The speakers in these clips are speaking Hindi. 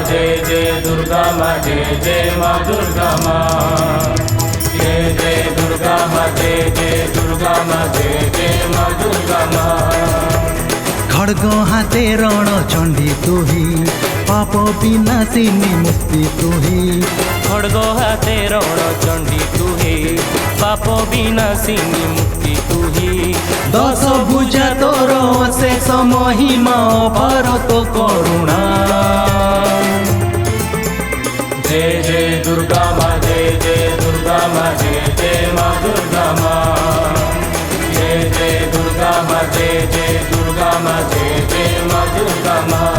जय दुर्गा माँ जय माँ दुर्गा माँ जय दुर्गा माँ जय दुर्गा माँ जय माँ दुर्गा माँ। खड्ग हाते रण चण्डी तुही पाप विनाशिनी मुक्ति तुही खड्ग हाते रण चण्डी तुही पाप विनाशिनी मुक्ति तुही। दश भुजा तोर शेष महिमा अपार तो करुणा। जय दुर्गा माँ जय दुर्गा माँ जय माँ दुर्गा माँ जय दुर्गा माँ जय दुर्गा माँ जय माँ दुर्गा माँ।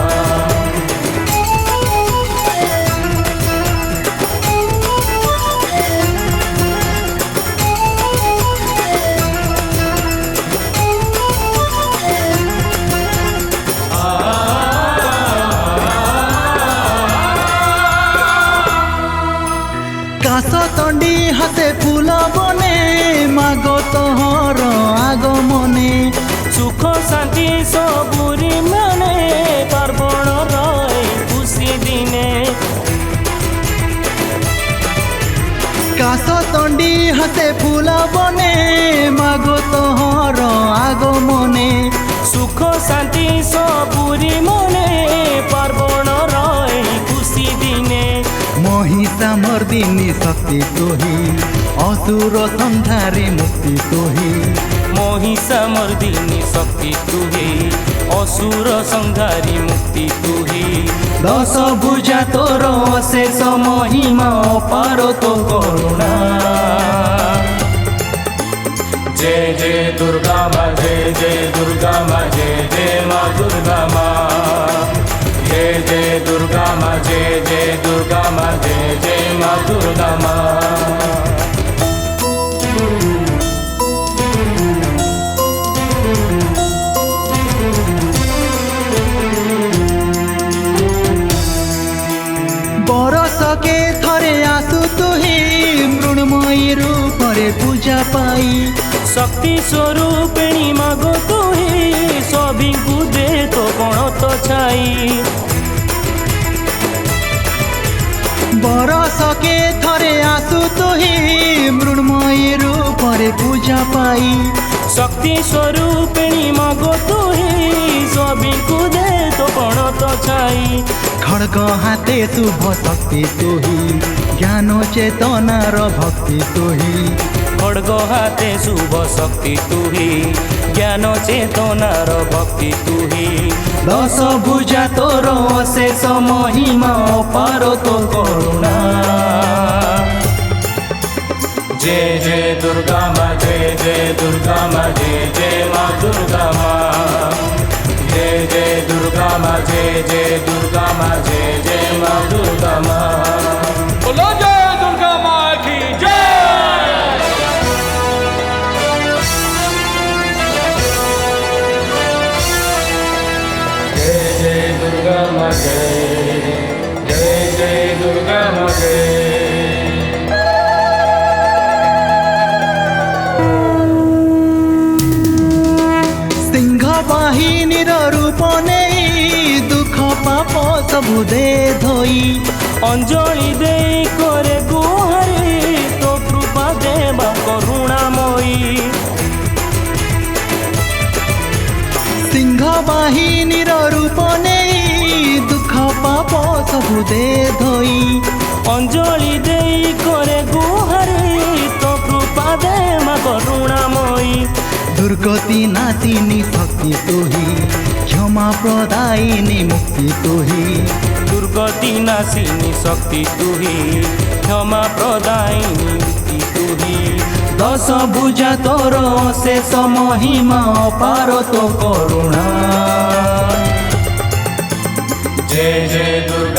काश तंडी हाथे फूल बने माग तोहर आगमने सुख शांति सबुरी माने पार्वण रहे खुशी दिने। काश तंडी हाथे फूल बने माग तोहर आगमने सुख शांति सबुरी मने पार्वण रहे खुशी दिने। महिषा मर्दिनी शक्ति तुही असुर संहारी मुक्ति तुही महिषा मर्दिनी शक्ति तुही असुर संहारी मुक्ति तुही। दश भुजा तोर शेष महिमा अपार तो करुणा। जय दुर्गा माँ जय दुर्गा माँ जय माँ दुर्गा माँ जय दुर्गा माँ जय दुर्गा माँ जय माँ दुर्गा माँ। बरस के थरे आसु तुही मृण्मयी रूपरे पूजा पाई शक्ति स्वरूपिणी मागो तुही सभी को दे तो कण तो छाई। बरस के थरे आसु तुही मृण्मयी रूपरे पूजा पाई शक्ति स्वरूपिणी मागो तुही सभी को दे तो कण तो छाई। खड्ग हाते शुभ शक्ति तुही ज्ञान चेतनार भक्ति तुही खड्ग हाते शुभ शक्ति तुही ज्ञान चेतनार भक्ति तुही। दश भुजा तोर शेष महिमा अपार तो करुणा। जय दुर्गा माँ जय दुर्गा माँ जय माँ दुर्गा माँ जय दुर्गा माँ जय दुर्गा माँ जय माँ दुर्गा माँ। बोलो जय दुर्गा माँ की जय। जय दुर्गा माँ जय दुर्गा माँ जय। सिंह बाहिनीर रूप नहीं दुख पाप सबु दे धोई अंजलि दे करे गुहारी तो कृपा देवा करुणामयी। सिंह बाहिनीर रूप नहीं दुख पाप सबु दे धोई अंजलि दे करे गुहारी तो कृपा देवा करुणामयी। दुर्गति नाशिनी शक्ति तुही क्षमा प्रदायिनी मुक्ति तुही दुर्गति नाशिनी शक्ति तुही क्षमा प्रदायिनी मुक्ति तुही। दश भुजा तोर शेष महिमा अपार तो करुणा। जय दुर्गा